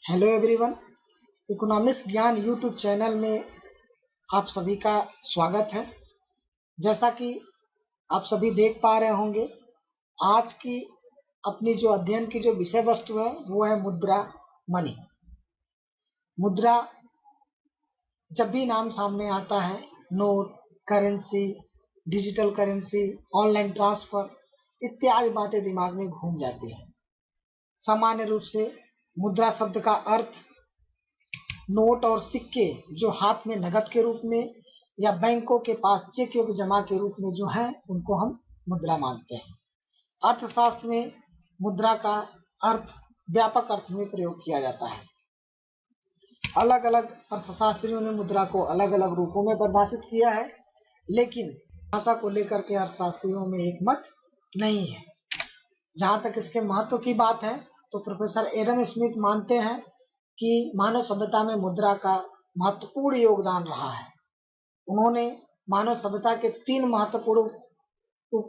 Hello everyone, economics ज्ञान YouTube channel में आप सभी का स्वागत है। जैसा कि आप सभी देख पा रहे होंगे, आज की अपनी जो अध्ययन की जो विषय वस्तु है वो है मुद्रा, मनी। मुद्रा जब भी नाम सामने आता है, note, currency, digital currency, online transfer इत्यादि बातें दिमाग में घूम जाती हैं। सामान्य रूप से मुद्रा शब्द का अर्थ नोट और सिक्के जो हाथ में नगद के रूप में या बैंकों के पास चेक योग्य जमा के रूप में जो है उनको हम मुद्रा मानते हैं। अर्थशास्त्र में मुद्रा का अर्थ व्यापक अर्थ में प्रयोग किया जाता है। अलग अलग अर्थशास्त्रियों ने मुद्रा को अलग अलग रूपों में परिभाषित किया है, लेकिन भाषा को लेकर के अर्थशास्त्रियों में एक मत नहीं है। जहां तक इसके महत्व की बात है तो प्रोफेसर एडम स्मिथ मानते हैं कि मानव सभ्यता में मुद्रा का महत्वपूर्ण योगदान रहा है। उन्होंने मानव सभ्यता के 3 महत्वपूर्ण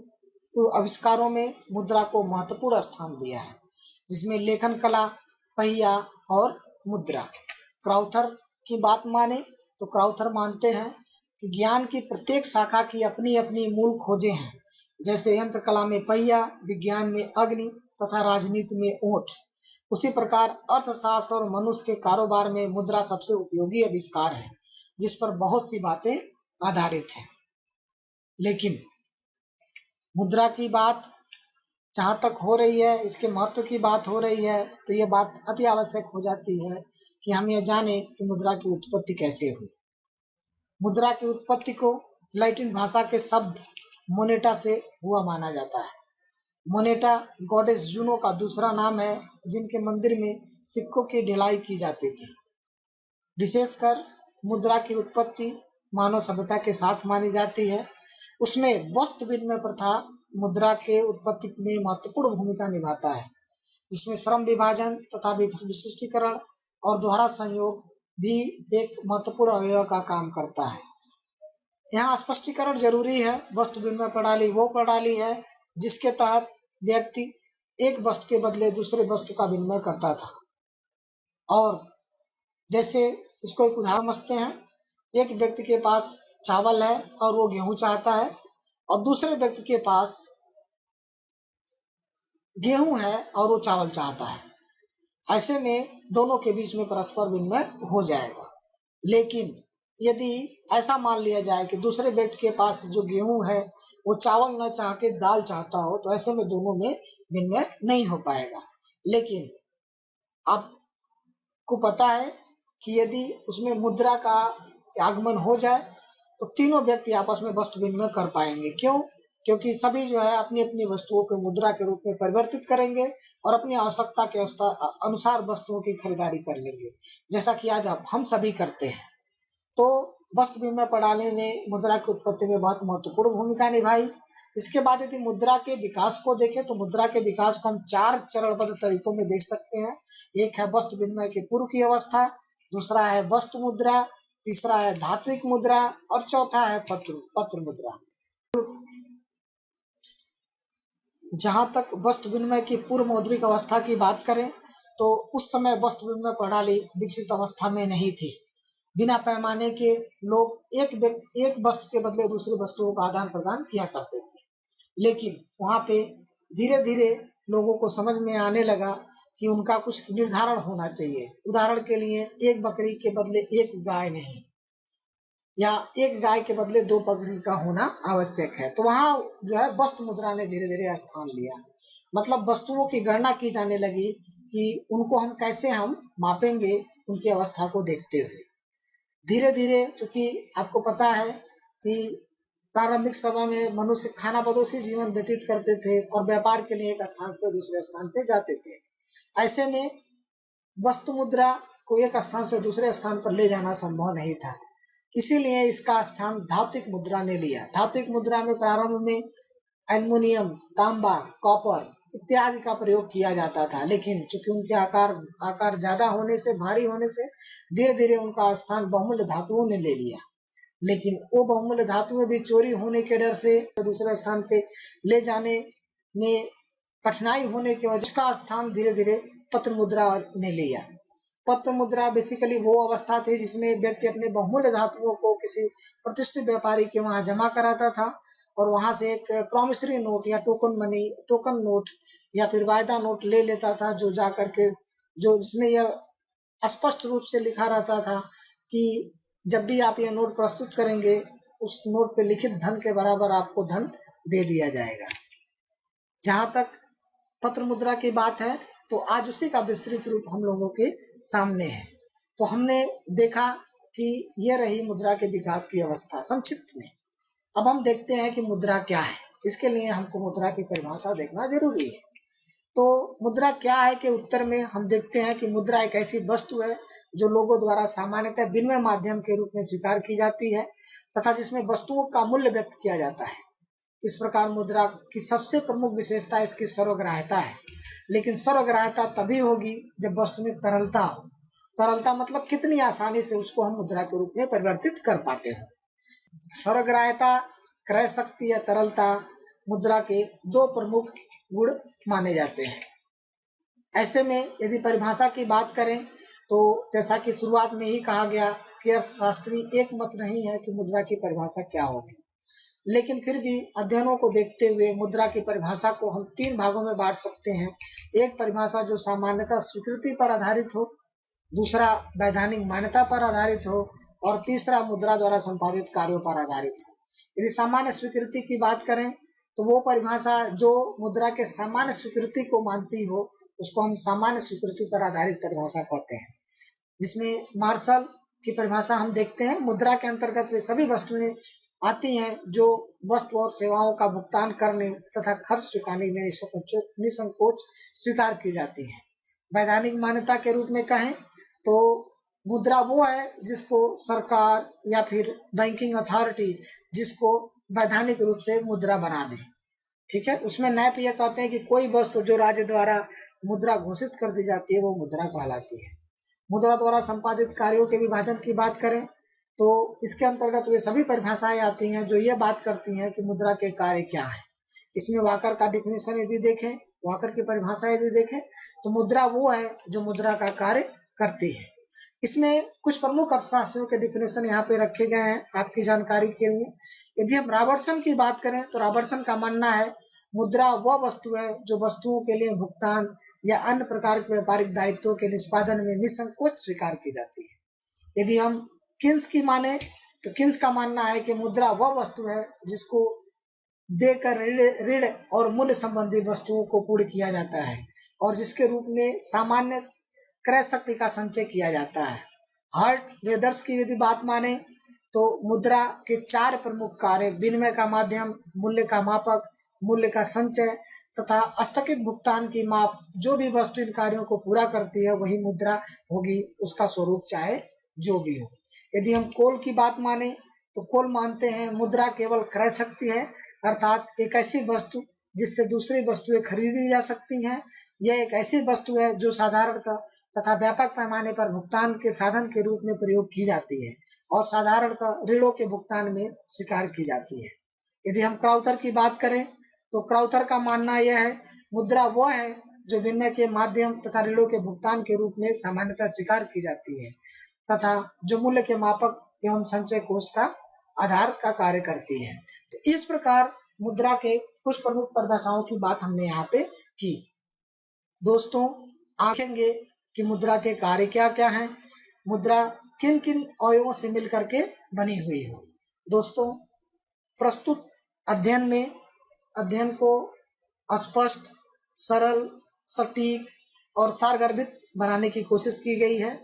आविष्कारों में मुद्रा को महत्वपूर्ण स्थान दिया है, जिसमें लेखन कला, पहिया और मुद्रा। क्राउथर की बात माने तो क्राउथर मानते हैं कि ज्ञान की प्रत्येक शाखा की अपनी अपनी मूल खोजें हैं। जैसे यंत्र कला में पहिया, विज्ञान में अग्नि तथा राजनीति में ओट। उसी प्रकार अर्थशास्त्र और मनुष्य के कारोबार में मुद्रा सबसे उपयोगी आविष्कार है, जिस पर बहुत सी बातें आधारित हैं। लेकिन मुद्रा की बात जहां तक हो रही है, इसके महत्व की बात हो रही है, तो यह बात अति आवश्यक हो जाती है कि हम यह जाने कि मुद्रा की उत्पत्ति कैसे हुई। मुद्रा की उत्पत्ति को लैटिन भाषा के शब्द मोनेटा से हुआ माना जाता है। मोनेटा गॉडेस जूनो का दूसरा नाम है, जिनके मंदिर में सिक्कों की ढलाई की जाती थी। विशेषकर मुद्रा की उत्पत्ति मानव सभ्यता के साथ मानी जाती है। उसमें वस्तु विनिमय प्रथा मुद्रा के उत्पत्ति में महत्वपूर्ण भूमिका निभाता है, जिसमें श्रम विभाजन तथा विशिष्टीकरण और दोहरा संयोग भी एक महत्वपूर्ण अवयव का काम करता है। यहाँ स्पष्टीकरण जरूरी है। वस्तु विनिमय प्रणाली वो प्रणाली है जिसके तहत व्यक्ति एक वस्तु के बदले दूसरे वस्तु का विनिमय करता था। और जैसे इसको एक उदाहरण समझते हैं, एक व्यक्ति के पास चावल है और वो गेहूं चाहता है, और दूसरे व्यक्ति के पास गेहूं है और वो चावल चाहता है। ऐसे में दोनों के बीच में परस्पर विनिमय हो जाएगा। लेकिन यदि ऐसा मान लिया जाए कि दूसरे व्यक्ति के पास जो गेहूं है वो चावल न चाह के दाल चाहता हो, तो ऐसे में दोनों में विनिमय नहीं हो पाएगा। लेकिन आपको पता है कि यदि उसमें मुद्रा का आगमन हो जाए तो तीनों व्यक्ति आपस में वस्तु विनिमय कर पाएंगे। क्यों? क्योंकि सभी जो है अपनी अपनी वस्तुओं को मुद्रा के रूप में परिवर्तित करेंगे और अपनी आवश्यकता के अनुसार वस्तुओं की खरीदारी कर लेंगे, जैसा कि आज हम सभी करते हैं। तो वस्तु विनिमय प्रणाली ने मुद्रा की उत्पत्ति में बहुत महत्वपूर्ण भूमिका निभाई। इसके बाद यदि मुद्रा के विकास को देखें तो मुद्रा के विकास को हम 4 चरणबद्ध तरीकों में देख सकते हैं। एक है वस्तु विनिमय के पूर्व की अवस्था, दूसरा है वस्तु मुद्रा, तीसरा है धात्विक मुद्रा और चौथा है पत्र मुद्रा। जहां तक वस्तु विनिमय की पूर्व मौद्रिक अवस्था की बात करें तो उस समय वस्तु विनिमय प्रणाली विकसित अवस्था में नहीं थी। बिना पैमाने के लोग एक वस्तु के बदले दूसरी वस्तुओं का आदान प्रदान किया करते थे। लेकिन वहां पे धीरे धीरे लोगों को समझ में आने लगा कि उनका कुछ निर्धारण होना चाहिए। उदाहरण के लिए एक बकरी के बदले एक गाय नहीं, या एक गाय के बदले 2 बकरी का होना आवश्यक है। तो वहां जो है वस्तु मुद्रा ने धीरे धीरे स्थान लिया। मतलब वस्तुओं की गणना की जाने लगी कि उनको हम कैसे मापेंगे, उनकी अवस्था को देखते हुए। धीरे धीरे, चूंकि आपको पता है कि प्रारंभिक समय में मनुष्य खानाबदोशी जीवन व्यतीत करते थे और व्यापार के लिए एक स्थान से दूसरे स्थान पे जाते थे। ऐसे में वस्तु मुद्रा को एक स्थान से दूसरे स्थान पर ले जाना संभव नहीं था, इसीलिए इसका स्थान धात्विक मुद्रा ने लिया। धात्विक मुद्रा में प्रारंभ में एल्युमिनियम, तांबा, कॉपर इत्यादि का प्रयोग किया जाता था, लेकिन चूंकि उनके आकार ज्यादा होने से, भारी होने से धीरे धीरे उनका स्थान बहुमूल्य धातुओं ने ले लिया। लेकिन वो बहुमूल्य धातुएं भी चोरी होने के डर से दूसरे स्थान पे ले जाने में कठिनाई होने की वजह से उसका स्थान धीरे धीरे पत्र मुद्रा ने लिया। पत्र मुद्रा बेसिकली वो अवस्था थी जिसमें व्यक्ति अपने बहुमूल्य धातुओं को किसी प्रतिष्ठित व्यापारी के वहां जमा कराता था और वहां से एक प्रॉमिसरी नोट या टोकन मनी, टोकन नोट या फिर वायदा नोट ले लेता था, जो जा करके जो जिसमें यह स्पष्ट रूप से लिखा रहता था कि जब भी आप यह नोट प्रस्तुत करेंगे उस नोट पे लिखित धन के बराबर आपको धन दे दिया जाएगा। जहां तक पत्र मुद्रा की बात है तो आज उसी का विस्तृत रूप हम लोगों के सामने है। तो हमने देखा कि यह रही मुद्रा के विकास की अवस्था संक्षिप्त में। अब हम देखते हैं कि मुद्रा क्या है। इसके लिए हमको मुद्रा की परिभाषा देखना जरूरी है। तो मुद्रा क्या है के उत्तर में हम देखते हैं कि मुद्रा एक ऐसी वस्तु है जो लोगों द्वारा सामान्यतः विनिमय माध्यम के रूप में स्वीकार की जाती है तथा जिसमें वस्तुओं का मूल्य व्यक्त किया जाता है। इस प्रकार मुद्रा की सबसे प्रमुख विशेषता इसकी सर्वग्राह्यता है। लेकिन सर्वग्राह्यता तभी होगी जब वस्तु में तरलता हो। तरलता मतलब कितनी आसानी से उसको हम मुद्रा के रूप में परिवर्तित कर पाते हैं। सर्वग्राह्यता, क्रय शक्ति या तरलता मुद्रा के दो प्रमुख गुण माने जाते हैं। ऐसे में यदि परिभाषा की बात करें तो जैसा कि शुरुआत में ही कहा गया कि अर्थशास्त्री एक मत नहीं है कि मुद्रा की परिभाषा क्या होगी, लेकिन फिर भी अध्ययनों को देखते हुए मुद्रा की परिभाषा को हम तीन भागों में बांट सकते हैं। एक परिभाषा जो सामान्यतः स्वीकृति पर आधारित हो, दूसरा वैधानिक मान्यता पर आधारित हो और तीसरा मुद्रा द्वारा संपादित कार्यों पर आधारित हो। यदि सामान्य स्वीकृति की बात करें तो वो परिभाषा जो मुद्रा के सामान्य स्वीकृति को मानती हो उसको हम सामान्य स्वीकृति पर आधारित परिभाषा कहते हैं। जिसमें मार्शल की परिभाषा हम देखते हैं, मुद्रा के अंतर्गत वे सभी वस्तुएं आती हैं जो वस्तु और सेवाओं का भुगतान करने तथा खर्च चुकाने में निसंकोच स्वीकार की जाती हैं। वैधानिक मान्यता के रूप में कहें तो मुद्रा वो है जिसको सरकार या फिर बैंकिंग अथॉरिटी जिसको वैधानिक रूप से मुद्रा बना दे। ठीक है, उसमें नैप यह कहते हैं कि कोई वस्तु जो राज्य द्वारा मुद्रा घोषित कर दी जाती है वो मुद्रा कहलाती है। मुद्रा द्वारा संपादित कार्यों के विभाजन की बात करें तो इसके अंतर्गत वे सभी परिभाषाएं आती हैं जो ये बात करती हैं कि मुद्रा के कार्य क्या है। इसमें वाकर का डिफिनेशन यदि देखें, वाकर की परिभाषा यदि देखें तो मुद्रा वो है जो मुद्रा का कार्य करती है। इसमें कुछ प्रमुख अर्थशास्त्रियों के डिफिनेशन यहाँ पे रखे गए हैं आपकी जानकारी के लिए। यदि हम रॉबर्टसन की बात करें तो रॉबर्टसन का मानना है मुद्रा वह वस्तु है जो वस्तुओं के लिए भुगतान या अन्य प्रकार के व्यापारिक दायित्वों के निष्पादन में निसंकोच स्वीकार की जाती है। यदि हम किन्स की माने तो किन्स का मानना है कि मुद्रा वह वस्तु है जिसको देकर ऋण और मूल्य संबंधी वस्तुओं को पूर्ण किया जाता है और जिसके रूप में सामान्य क्रय शक्ति का संचय किया जाता है। हर्ट वेदर्स की यदि बात माने तो मुद्रा के चार प्रमुख कार्य विनिमय का माध्यम, मूल्य का मापक, मूल्य का संचय तथा स्थगित भुगतान की माप, जो भी वस्तु इन कार्यों को पूरा करती है वही मुद्रा होगी, उसका स्वरूप चाहे जो भी हो। यदि हम कोल की बात माने तो कोल मानते हैं मुद्रा केवल क्रय शक्ति है, अर्थात एक ऐसी वस्तु जिससे दूसरी वस्तुएं खरीदी जा सकती हैं। यह एक ऐसी वस्तु है जो साधारणतः तथा व्यापक पैमाने पर भुगतान के साधन के रूप में प्रयोग की जाती है और साधारणतः ऋणों के भुगतान में स्वीकार की जाती है। यदि हम क्राउथर की बात करें तो क्राउथर का मानना यह है मुद्रा वह है जो विनिमय के माध्यम तथा ऋणों के भुगतान के रूप में सामान्यतः स्वीकार की जाती है तथा जो मूल्य के मापक एवं संचय कोष का आधार का कार्य करती है। तो इस प्रकार मुद्रा के कुछ प्रमुख परिभाषाओं की बात हमने यहाँ पे की। दोस्तों आंखेंगे कि मुद्रा के कार्य क्या क्या हैं, मुद्रा किन किन अवयवों से मिलकर के बनी हुई है। दोस्तों प्रस्तुत अध्ययन में अध्ययन को स्पष्ट, सरल, सटीक और सारगर्भित बनाने की कोशिश की गई है।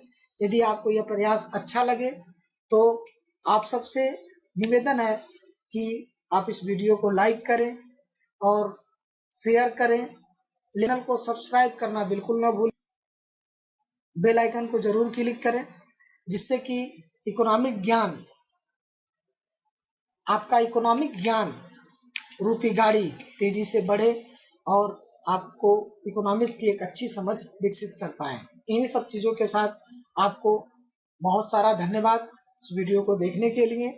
यदि आपको यह प्रयास अच्छा लगे तो आप सबसे निवेदन है कि आप इस वीडियो को लाइक करें और शेयर करें। चैनल को सब्सक्राइब करना बिल्कुल न भूलें। बेल आइकन को जरूर क्लिक करें जिससे कि आपका इकोनॉमिक ज्ञान रूपी गाड़ी तेजी से बढ़े और आपको इकोनॉमिक्स की एक अच्छी समझ विकसित कर पाए। इन्हीं सब चीजों के साथ आपको बहुत सारा धन्यवाद इस वीडियो को देखने के लिए।